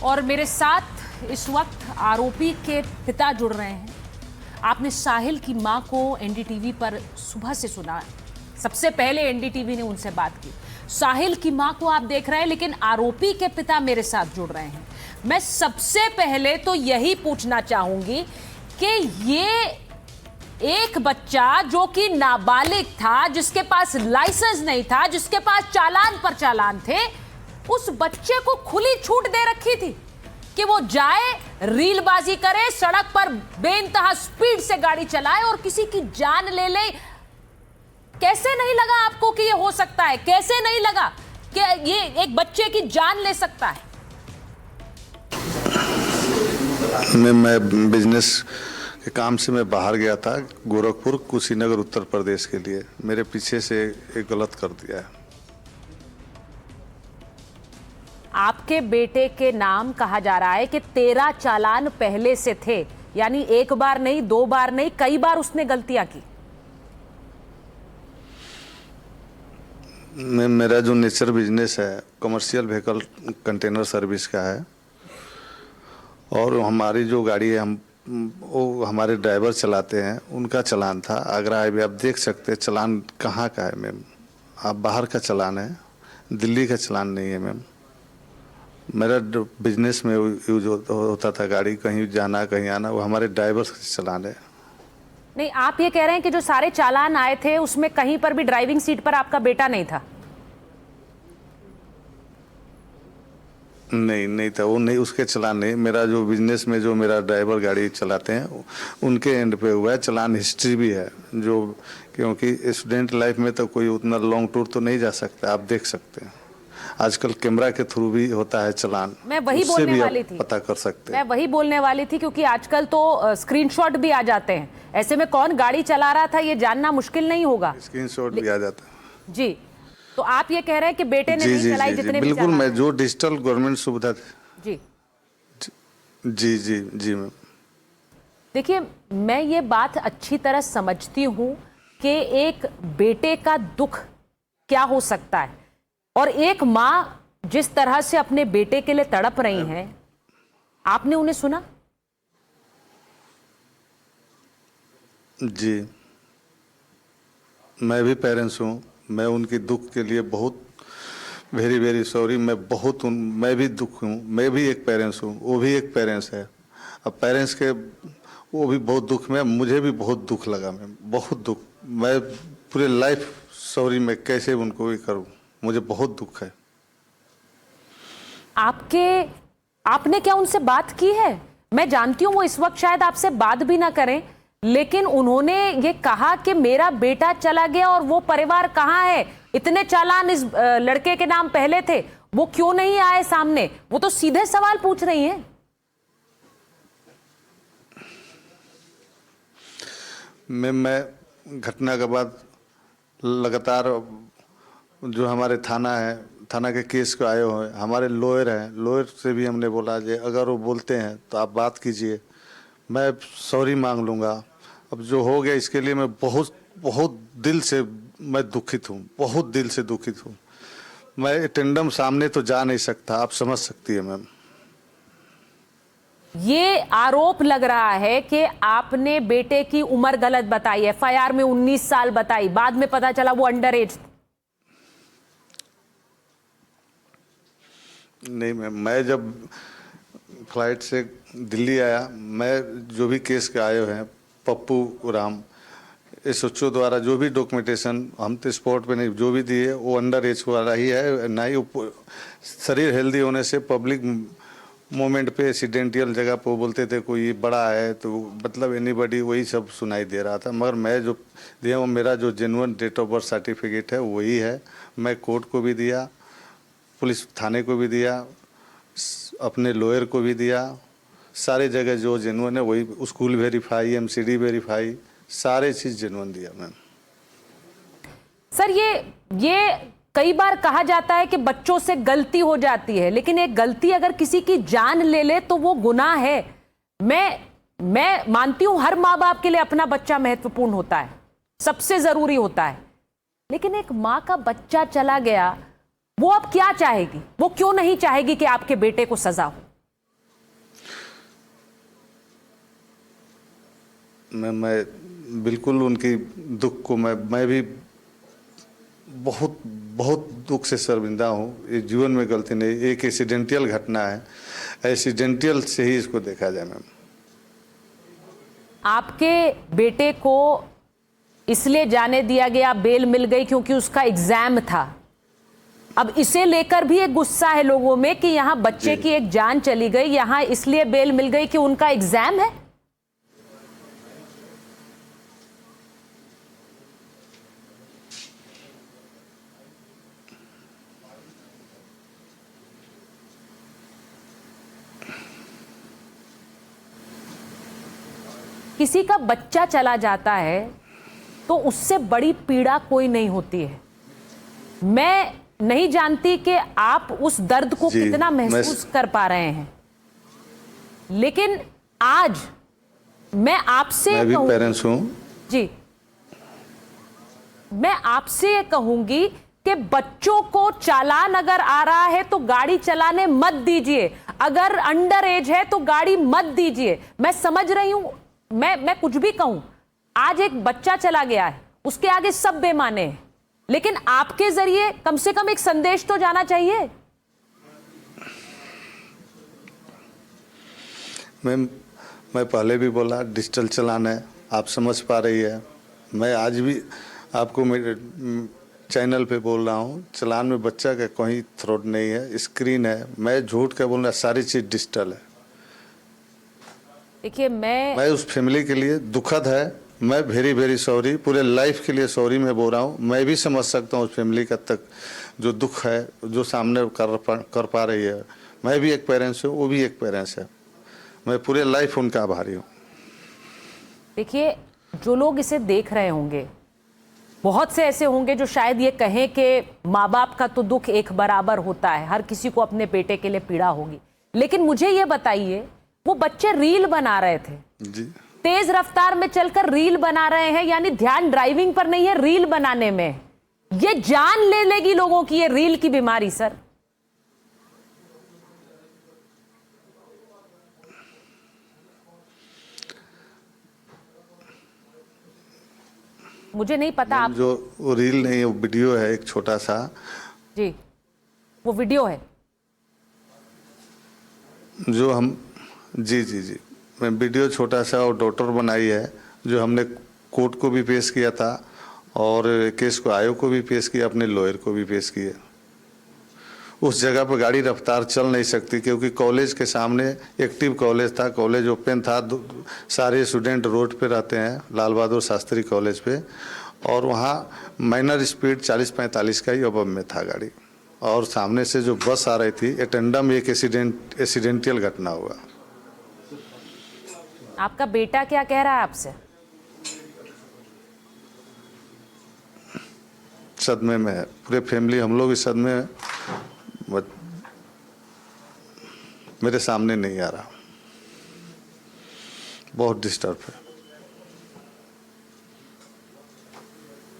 और मेरे साथ इस वक्त आरोपी के पिता जुड़ रहे हैं। आपने साहिल की मां को एनडीटीवी पर सुबह से सुना। सबसे पहले एनडीटीवी ने उनसे बात की। साहिल की मां को आप देख रहे हैं, लेकिन आरोपी के पिता मेरे साथ जुड़ रहे हैं। मैं सबसे पहले तो यही पूछना चाहूंगी कि ये एक बच्चा जो कि नाबालिग था, जिसके पास लाइसेंस नहीं था, जिसके पास चालान पर चालान थे, उस बच्चे को खुली छूट दे रखी थी कि वो जाए, रीलबाजी करे, सड़क पर बेइंतहा स्पीड से गाड़ी चलाए और किसी की जान ले ले। कैसे नहीं लगा आपको कि ये हो सकता है? कैसे नहीं लगा कि ये एक बच्चे की जान ले सकता है? मैं बिजनेस के काम से मैं बाहर गया था, गोरखपुर, कुशीनगर, उत्तर प्रदेश के लिए। मेरे पीछे से एक गलत कर दिया है। आपके बेटे के नाम कहा जा रहा है कि 13 चालान पहले से थे, यानी एक बार नहीं, दो बार नहीं, कई बार उसने गलतियां की। मेरा जो नेचर बिजनेस है कमर्शियल व्हीकल कंटेनर सर्विस का है, और हमारी जो गाड़ी है वो हमारे ड्राइवर चलाते हैं, उनका चालान था आगरा हाईवे। आप देख सकते हैं चालान कहाँ का है मैम, आप बाहर का चालान है, दिल्ली का चालान नहीं है मैम। मेरा बिजनेस में यूज होता था, गाड़ी कहीं जाना कहीं आना, वो हमारे ड्राइवर का चालान है। नहीं, आप ये कह रहे हैं कि जो सारे चालान आए थे उसमें कहीं पर भी ड्राइविंग सीट पर आपका बेटा नहीं था? नहीं था, वो नहीं, उसके चालान नहीं। मेरा जो बिजनेस में जो मेरा ड्राइवर गाड़ी चलाते हैं उनके एंड पे हुआ है। चालान हिस्ट्री भी है, जो क्योंकि स्टूडेंट लाइफ में तो कोई उतना लॉन्ग टूर तो नहीं जा सकता। आप देख सकते हैं आजकल कैमरा के थ्रू भी होता है चालान, मैं वही बोलने वाली थी, पता कर सकते हैं। मैं वही बोलने वाली थी, क्योंकि आजकल तो स्क्रीनशॉट भी आ जाते हैं। ऐसे में कौन गाड़ी चला रहा था ये जानना मुश्किल नहीं होगा। स्क्रीनशॉट भी आ जाता है जी। तो आप ये कह रहे हैं कि बेटे ने नहीं चलाई जितने भी बिल्कुल। मैं जो डिजिटल गवर्नमेंट सुविधा जी जी जी जी मैम। देखिए, मैं ये बात अच्छी तरह समझती हूँ कि एक बेटे का दुख क्या हो सकता है, और एक माँ जिस तरह से अपने बेटे के लिए तड़प रही हैं। आपने उन्हें सुना? जी, मैं भी पेरेंट्स हूँ। मैं उनकी दुख के लिए बहुत वेरी वेरी सॉरी। मैं भी दुख हूँ। मैं भी एक पेरेंट्स हूँ, वो भी एक पेरेंट्स है। अब पेरेंट्स के वो भी बहुत दुख में, मुझे भी बहुत दुख लगा मैम, बहुत दुख। मैं पूरे लाइफ सॉरी, मैं कैसे उनको भी करूँ, मुझे बहुत दुख है। आपने क्या उनसे बात की है? मैं जानती हूँ वो इस वक्त शायद आपसे बात भी ना करें, लेकिन उन्होंने ये कहा कि मेरा बेटा चला गया और वो परिवार कहाँ है? इतने चालान इस लड़के के नाम पहले थे, वो क्यों नहीं आए सामने? वो तो सीधे सवाल पूछ रही हैं। मैं घटना के बाद लगातार जो हमारे थाना है, थाना के केस को आए हुए हमारे लॉयर हैं, लॉयर से भी हमने बोला कि अगर वो बोलते हैं तो आप बात कीजिए, मैं सॉरी मांग लूँगा। अब जो हो गया इसके लिए मैं बहुत बहुत दिल से मैं दुखित हूँ, बहुत दिल से दुखित हूँ। मैं अटेंडम सामने तो जा नहीं सकता, आप समझ सकती है मैम। ये आरोप लग रहा है कि आपने बेटे की उम्र गलत बताई है। एफआईआर में 19 साल बताई, बाद में पता चला वो अंडर एज। नहीं मैम, मैं जब फ्लाइट से दिल्ली आया, मैं जो भी केस के आए हुए हैं, पप्पू राम एसएचओ द्वारा जो भी डॉक्यूमेंटेशन, हम तो स्पॉट पे नहीं, जो भी दिए वो अंडर एज वाला ही है। ना ही शरीर हेल्दी होने से पब्लिक मोमेंट पे एक्सीडेंटियल जगह पे वो बोलते थे कोई बड़ा है, तो मतलब एनीबॉडी, वही सब सुनाई दे रहा था। मगर मैं जो दिया वो मेरा जो genuine date of birth certificate है वही है। मैं कोर्ट को भी दिया, पुलिस थाने को भी दिया, अपने लॉयर को भी दिया, सारे जगह जो जेन्युइन है वही, स्कूल वेरीफाई, एमसीडी वेरीफाई, सारे चीज़ जेन्युइन दिया मैम। सर, ये कई बार कहा जाता है कि बच्चों से गलती हो जाती है, लेकिन एक गलती अगर किसी की जान ले ले तो वो गुनाह है। मैं मानती हूं हर माँ बाप के लिए अपना बच्चा महत्वपूर्ण होता है, सबसे जरूरी होता है, लेकिन एक माँ का बच्चा चला गया, वो अब क्या चाहेगी? वो क्यों नहीं चाहेगी कि आपके बेटे को सजा हो? मैं बिल्कुल उनकी दुख को मैं भी बहुत बहुत दुख से शर्मिंदा हूँ। ये जीवन में गलती नहीं, एक एक्सीडेंटल घटना है, एक्सीडेंटल से ही इसको देखा जाए। मैम, आपके बेटे को इसलिए जाने दिया गया, बेल मिल गई क्योंकि उसका एग्जाम था। अब इसे लेकर भी एक गुस्सा है लोगों में कि यहां बच्चे की एक जान चली गई, यहां इसलिए बेल मिल गई कि उनका एग्जाम है। किसी का बच्चा चला जाता है तो उससे बड़ी पीड़ा कोई नहीं होती है। मैं नहीं जानती कि आप उस दर्द को कितना महसूस कर पा रहे हैं, लेकिन आज मैं आपसे मैं भी पेरेंट्स हूं जी, मैं आपसे ये कहूंगी कि बच्चों को चालान अगर आ रहा है तो गाड़ी चलाने मत दीजिए, अगर अंडर एज है तो गाड़ी मत दीजिए। मैं समझ रही हूं, मैं कुछ भी कहूं, आज एक बच्चा चला गया है, उसके आगे सब बेमाने हैं, लेकिन आपके जरिए कम से कम एक संदेश तो जाना चाहिए। मैं पहले भी बोला डिजिटल चलान है, आप समझ पा रही है। मैं आज भी आपको मेरे चैनल पे बोल रहा हूँ, चलान में बच्चा का कोई थ्रोट नहीं है, स्क्रीन है। मैं झूठ क्या बोल रहा, सारी चीज़ डिजिटल है। देखिए, मैं उस फैमिली के लिए दुखद है, मैं वेरी वेरी सॉरी, पूरे लाइफ के लिए सॉरी मैं बोल रहा हूँ। मैं भी समझ सकता हूँ उस फैमिली का तक जो दुख है, जो सामने कर पा रही है। मैं भी एक पेरेंट्स हूँ, वो भी एक पेरेंट्स है। मैं पूरे लाइफ उनका आभारी हूँ। देखिए, जो लोग इसे देख रहे होंगे, बहुत से ऐसे होंगे जो शायद ये कहें कि माँ बाप का तो दुख एक बराबर होता है, हर किसी को अपने बेटे के लिए पीड़ा होगी। लेकिन मुझे ये बताइए, वो बच्चे रील बना रहे थे जी, तेज रफ्तार में चलकर रील बना रहे हैं, यानी ध्यान ड्राइविंग पर नहीं है, रील बनाने में। ये जान ले लेगी लोगों की, ये रील की बीमारी। सर, मुझे नहीं पता आप जो वो रील नहीं है, वो वीडियो है एक छोटा सा। जी, वो वीडियो है जो हम जी जी जी मैं वीडियो छोटा सा और डॉटर बनाई है, जो हमने कोर्ट को भी पेश किया था और केस को आयोग को भी पेश किया, अपने लॉयर को भी पेश किया। उस जगह पर गाड़ी रफ्तार चल नहीं सकती क्योंकि कॉलेज के सामने एक्टिव कॉलेज था, कॉलेज ओपन था, सारे स्टूडेंट रोड पे रहते हैं, लाल बहादुर शास्त्री कॉलेज पे, और वहाँ माइनर स्पीड 40-45 का ही अबव में था गाड़ी, और सामने से जो बस आ रही थी, एटेंडम एक एक्सीडेंटल घटना हुआ। आपका बेटा क्या कह रहा है आपसे? सदमे में है, पूरे फैमिली हम लोग इस सदमे में। मेरे सामने नहीं आ रहा, बहुत डिस्टर्ब है।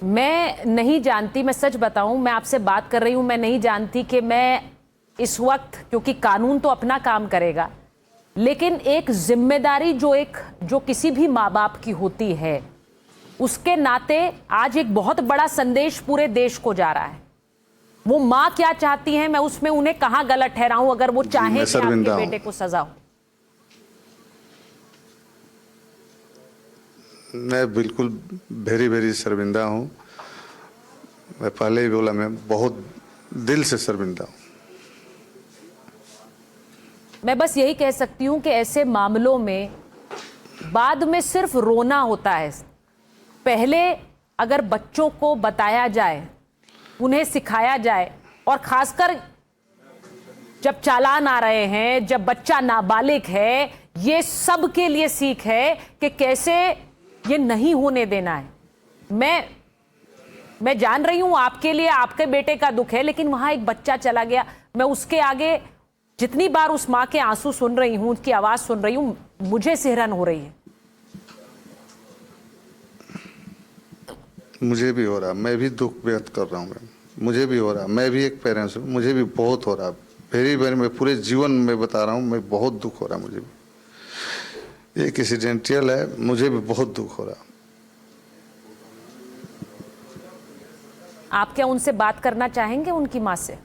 मैं नहीं जानती, मैं सच बताऊं, मैं आपसे बात कर रही हूं, मैं नहीं जानती कि मैं इस वक्त, क्योंकि कानून तो अपना काम करेगा, लेकिन एक जिम्मेदारी जो किसी भी माँ बाप की होती है, उसके नाते आज एक बहुत बड़ा संदेश पूरे देश को जा रहा है। वो माँ क्या चाहती हैं, मैं उसमें उन्हें कहाँ गलत ठहराऊं अगर वो चाहे कि आपके बेटे को सजा हो। मैं बिल्कुल वेरी वेरी शर्मिंदा हूँ। मैं पहले ही बोला, मैं बहुत दिल से शर्मिंदा हूँ। मैं बस यही कह सकती हूँ कि ऐसे मामलों में बाद में सिर्फ रोना होता है। पहले अगर बच्चों को बताया जाए, उन्हें सिखाया जाए, और खासकर जब चालान आ रहे हैं, जब बच्चा नाबालिग है, ये सब के लिए सीख है कि कैसे ये नहीं होने देना है। मैं जान रही हूं आपके लिए आपके बेटे का दुख है, लेकिन वहां एक बच्चा चला गया। मैं उसके आगे जितनी बार उस मां के आंसू सुन रही हूं, उसकी आवाज सुन रही हूं, मुझे सिहरन हो रही है। मुझे भी हो रहा, मैं भी दुख व्यक्त कर रहा हूँ। मुझे भी हो रहा, मैं भी एक पेरेंट्स हूँ, मुझे भी बहुत हो रहा। वेरी वेरी, मैं पूरे जीवन में बता रहा हूँ, मैं बहुत दुख हो रहा मुझे भी। एक एक्सीडेंटल है, मुझे भी बहुत दुख हो रहा। आप क्या उनसे बात करना चाहेंगे, उनकी माँ से?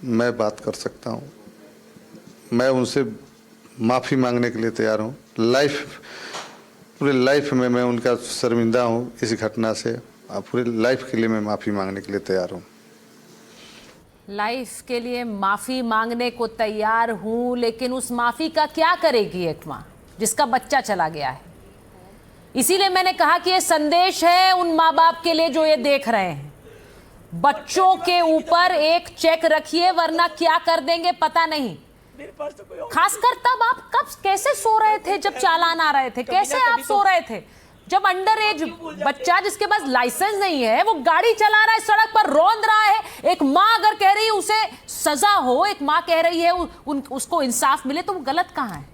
मैं बात कर सकता हूँ, मैं उनसे माफ़ी मांगने के लिए तैयार हूँ। पूरे लाइफ में मैं उनका शर्मिंदा हूँ इस घटना से। पूरे लाइफ के लिए मैं माफ़ी मांगने के लिए तैयार हूँ। लाइफ के लिए माफ़ी मांगने को तैयार हूँ, लेकिन उस माफ़ी का क्या करेगी एक माँ जिसका बच्चा चला गया है? इसीलिए मैंने कहा कि ये संदेश है उन माँ बाप के लिए जो ये देख रहे हैं। बच्चों के ऊपर एक चेक रखिए, वरना क्या कर देंगे पता नहीं। खासकर तब आप कब कैसे सो रहे थे जब चालान आ रहे थे? कैसे आप सो रहे थे जब अंडर एज बच्चा जिसके पास लाइसेंस नहीं है वो गाड़ी चला रहा है, सड़क पर रौंद रहा है? एक माँ अगर कह रही है उसे सजा हो, एक माँ कह रही है उसको इंसाफ मिले, तो वो गलत कहाँ है?